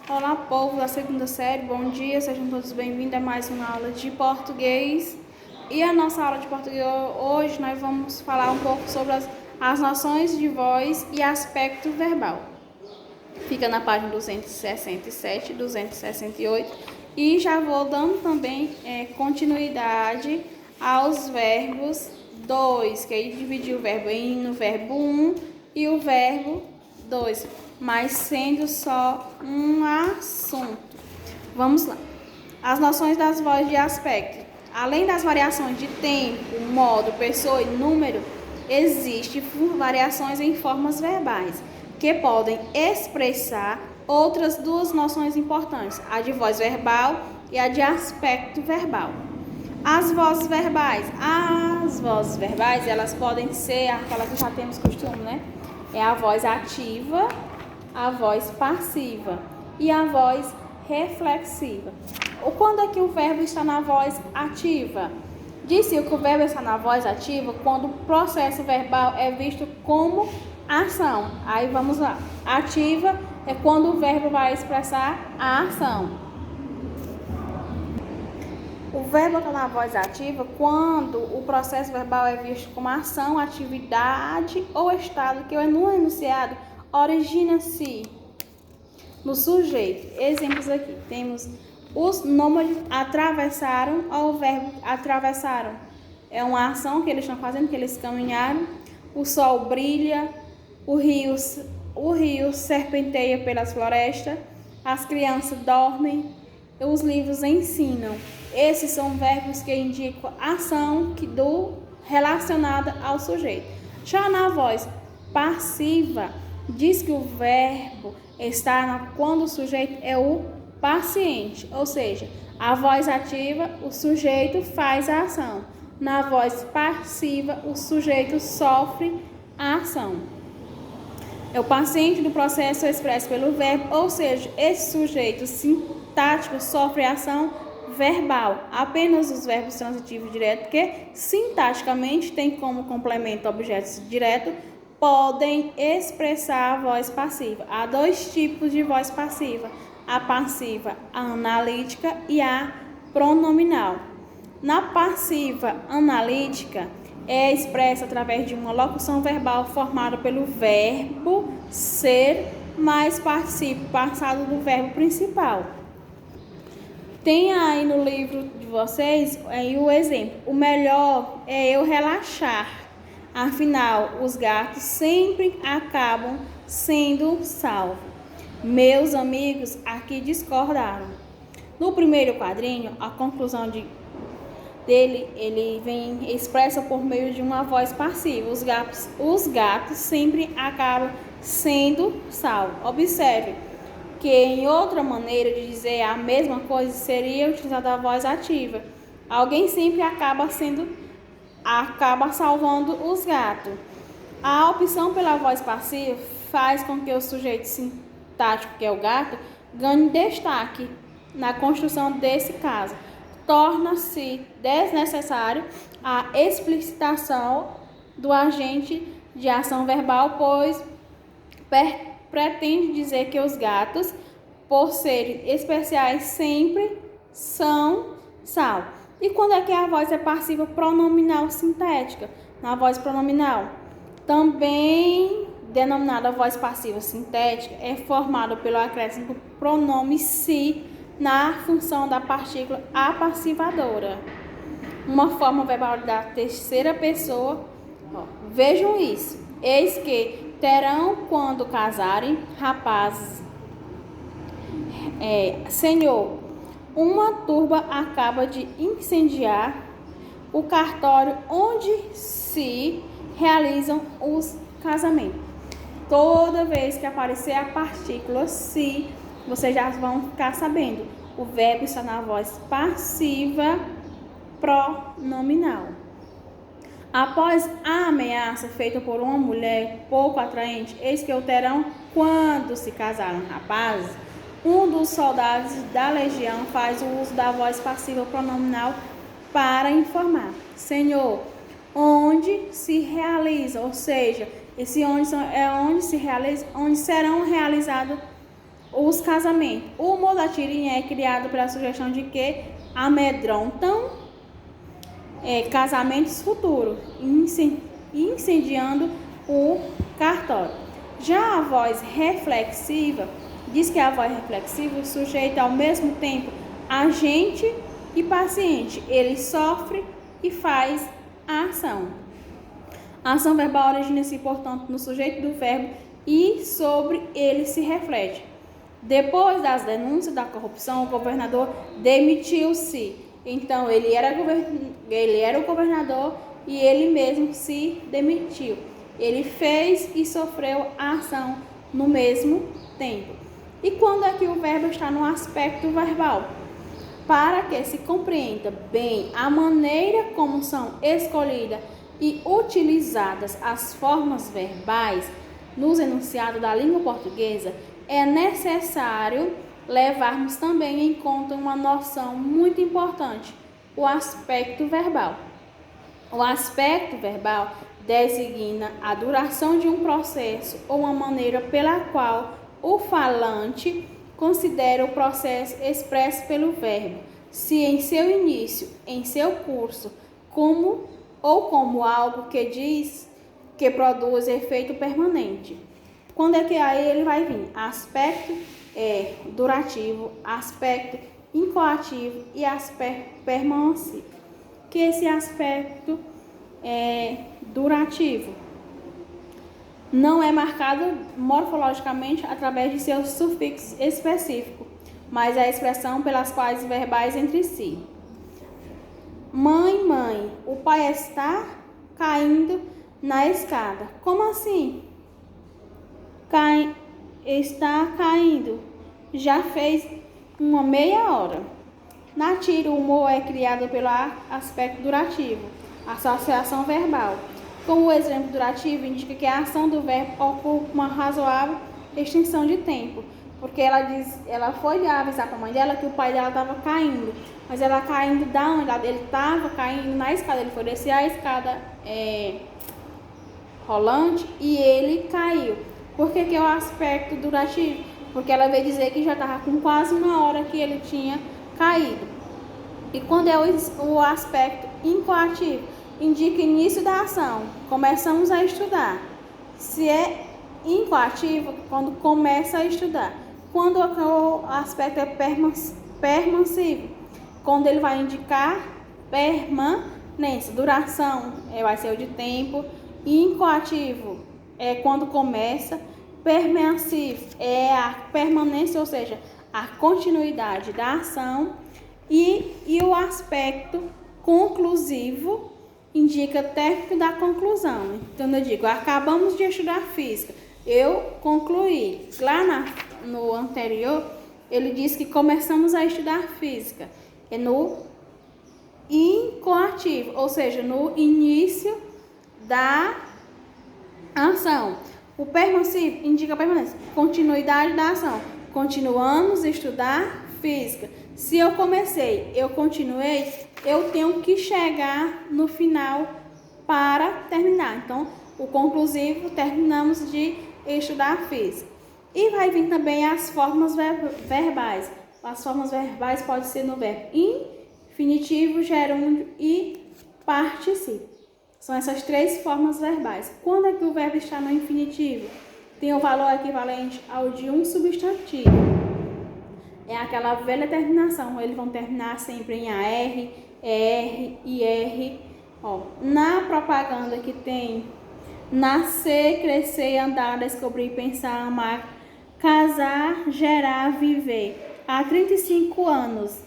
Olá, povo da segunda série, bom dia, sejam todos bem-vindos a mais uma aula de português. E a nossa aula de português hoje nós vamos falar um pouco sobre as noções de voz e aspecto verbal. Fica na página 267, 268 e já vou dando também continuidade aos verbos 2, que aí dividiu o verbo em no verbo 1 e o verbo 2, mas sendo só um assunto. Vamos lá. As noções das vozes de aspecto. Além das variações de tempo, modo, pessoa e número, existem variações em formas verbais, que podem expressar outras duas noções importantes, a de voz verbal e a de aspecto verbal. As vozes verbais, elas podem ser aquelas que já temos costume, né? É a voz ativa, a voz passiva e a voz reflexiva. Quando é que o verbo está na voz ativa? Disse que o verbo está na voz ativa quando o processo verbal é visto como ação. Aí vamos lá. Ativa é quando o verbo vai expressar a ação. O verbo está na voz ativa quando o processo verbal é visto como ação, atividade ou estado que no enunciado origina-se no sujeito. Exemplos aqui. Temos os nômades atravessaram, ou o verbo atravessaram. É uma ação que eles estão fazendo, que eles caminharam. O sol brilha, o rio serpenteia pelas florestas, as crianças dormem, os livros ensinam. Esses são verbos que indicam ação relacionada ao sujeito. Já na voz passiva, diz que o verbo está quando o sujeito é o paciente, ou seja, a voz ativa, o sujeito faz a ação. Na voz passiva, o sujeito sofre a ação. É o paciente do processo expresso pelo verbo, ou seja, esse sujeito sintático sofre a ação verbal. Apenas os verbos transitivos diretos, que sintaticamente tem como complemento objetos diretos, podem expressar a voz passiva. Há dois tipos de voz passiva: a passiva analítica e a pronominal. Na passiva analítica, é expressa através de uma locução verbal formada pelo verbo ser mais particípio passado do verbo principal. Tem aí no livro de vocês aí o exemplo. O melhor é eu relaxar. Afinal, os gatos sempre acabam sendo salvos. Meus amigos aqui discordaram. No primeiro quadrinho, a conclusão dele, ele vem expressa por meio de uma voz passiva. Os gatos sempre acabam sendo salvos. Observe que em outra maneira de dizer a mesma coisa seria utilizada a voz ativa. Alguém sempre acaba salvando os gatos. A opção pela voz passiva faz com que o sujeito sintático, que é o gato, ganhe destaque na construção desse caso. Torna-se desnecessário a explicitação do agente de ação verbal, pois pretende dizer que os gatos, por serem especiais, sempre são salvos. E quando é que a voz é passiva pronominal sintética? Na voz pronominal, também denominada voz passiva sintética, é formada pelo acréscimo do pronome se na função da partícula apassivadora. Uma forma verbal da terceira pessoa. Vejam isso. Eis que terão quando casarem, rapazes. Senhor, uma turba acaba de incendiar o cartório onde se realizam os casamentos. Toda vez que aparecer a partícula se, vocês já vão ficar sabendo. O verbo está na voz passiva pronominal. Após a ameaça feita por uma mulher pouco atraente, eis que o terão quando se casaram rapazes, um dos soldados da legião faz o uso da voz passiva pronominal para informar: Senhor, onde se realiza, ou seja, esse onde é onde se realiza, onde serão realizados Os casamentos. O humor da tirinha é criado pela sugestão de que amedrontam casamentos futuros, incendiando o cartório. Já a voz reflexiva diz que a voz reflexiva, o sujeito ao mesmo tempo agente e paciente, ele sofre e faz a ação. A ação verbal origina-se, portanto, no sujeito do verbo e sobre ele se reflete. Depois das denúncias da corrupção, o governador demitiu-se. Então, ele era o governador e ele mesmo se demitiu. Ele fez e sofreu a ação no mesmo tempo. E quando é que o verbo está no aspecto verbal? Para que se compreenda bem a maneira como são escolhidas e utilizadas as formas verbais nos enunciados da língua portuguesa, é necessário levarmos também em conta uma noção muito importante, o aspecto verbal. O aspecto verbal designa a duração de um processo ou uma maneira pela qual o falante considera o processo expresso pelo verbo, se em seu início, em seu curso, como algo que diz que produz efeito permanente. Quando é que aí ele vai vir? Aspecto durativo, aspecto incoativo e aspecto permanente. Que esse aspecto durativo não é marcado morfologicamente através de seus sufixos específicos, mas a expressão pelas quais verbais entre si. Mãe, mãe, o pai está caindo na escada. Como assim? Está caindo. Já fez uma meia hora. Na tira, o humor é criado pelo aspecto durativo, associação verbal. Como o exemplo durativo indica que a ação do verbo ocupa uma razoável extensão de tempo, porque ela foi avisar para a mãe dela que o pai dela estava caindo, mas ela caindo da onde? Ele estava caindo na escada, ele foi descer a escada rolante e ele caiu. Por que é o aspecto durativo? Porque ela veio dizer que já estava com quase uma hora que ele tinha caído. E quando é o aspecto incoativo, indica início da ação. Começamos a estudar. Se é incoativo, quando começa a estudar. Quando o aspecto é permansivo, quando ele vai indicar permanência. Duração vai ser o de tempo. Incoativo é quando começa. Permansivo é a permanência, ou seja, a continuidade da ação. E o aspecto conclusivo indica término da conclusão. Então, eu digo, acabamos de estudar física, eu concluí. Lá no anterior, ele disse que começamos a estudar física. É no incoativo, ou seja, no início da ação. O permansivo indica permanência, continuidade da ação. Continuamos a estudar física. Se eu comecei, eu continuei, eu tenho que chegar no final para terminar. Então, o conclusivo, terminamos de estudar física. E vai vir também as formas verbais. As formas verbais podem ser no verbo infinitivo, gerúndio e particípio. São essas três formas verbais. Quando é que o verbo está no infinitivo? Tem o valor equivalente ao de um substantivo. É aquela velha terminação. Eles vão terminar sempre em AR, ER, IR. Na propaganda que tem nascer, crescer, andar, descobrir, pensar, amar, casar, gerar, viver. Há 35 anos,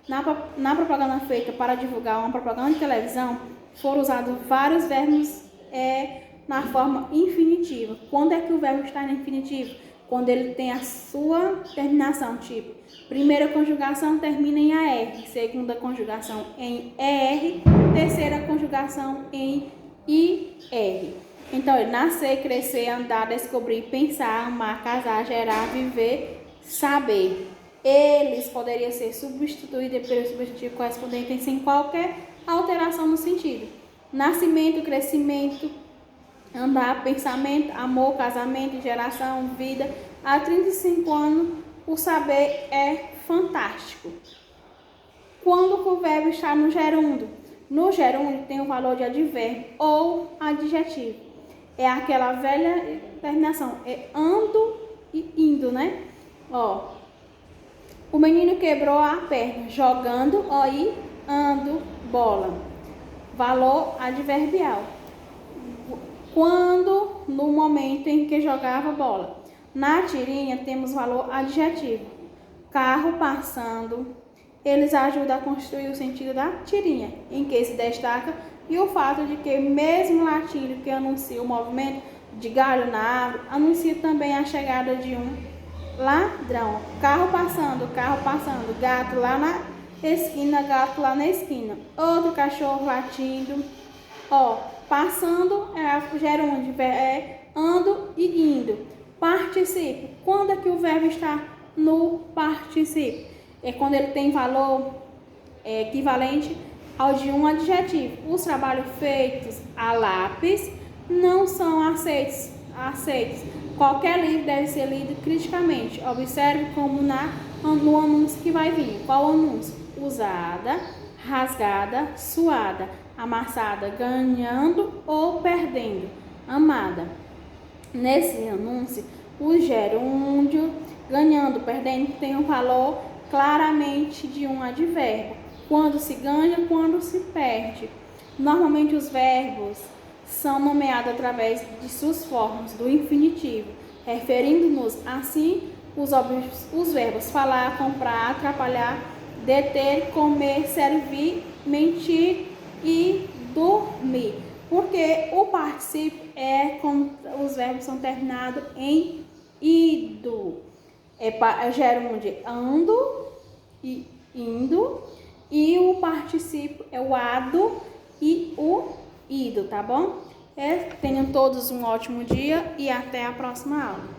na propaganda feita para divulgar uma propaganda de televisão, foram usados vários verbos na forma infinitiva. Quando é que o verbo está no infinitivo? Quando ele tem a sua terminação, tipo, primeira conjugação termina em AR, segunda conjugação em ER, terceira conjugação em IR. Então, ele nascer, crescer, andar, descobrir, pensar, amar, casar, gerar, viver, saber. Eles poderiam ser substituídos pelo substantivo correspondente sem qualquer alteração no sentido. Nascimento, crescimento, andar, pensamento, amor, casamento, geração, vida. Há 35 anos o saber é fantástico. Quando o verbo está no gerúndio tem o valor de advérbio ou adjetivo. É aquela velha terminação, é ando e indo, né? Ó, o menino quebrou a perna jogando, ó, e ando, bola. Valor adverbial. Quando, no momento em que jogava bola. Na tirinha temos valor adjetivo. Carro passando. Eles ajudam a construir o sentido da tirinha, em que se destaca e o fato de que mesmo latindo que anuncia o movimento de galho na árvore, anuncia também a chegada de um ladrão. Carro passando, gato lá na esquina, gato lá na esquina. Outro cachorro latindo. Ó, passando é gerúndio, é ando e indo. Participio. Quando é que o verbo está no participio? É quando ele tem valor equivalente ao de um adjetivo. Os trabalhos feitos a lápis não são aceitos. Qualquer livro deve ser lido criticamente. Observe como no anúncio que vai vir. Qual anúncio? Usada, rasgada, suada, amassada, ganhando ou perdendo, amada. Nesse anúncio, o gerúndio ganhando, perdendo tem um valor claramente de um advérbio. Quando se ganha, quando se perde. Normalmente os verbos são nomeados através de suas formas do infinitivo, referindo-nos assim os verbos falar, comprar, atrapalhar, deter, comer, servir, mentir e dormir. Porque o particípio é quando os verbos são terminados em ido. É gerúndio ando e indo, e o particípio é o ado e o ido, tá bom? Tenham todos um ótimo dia e até a próxima aula.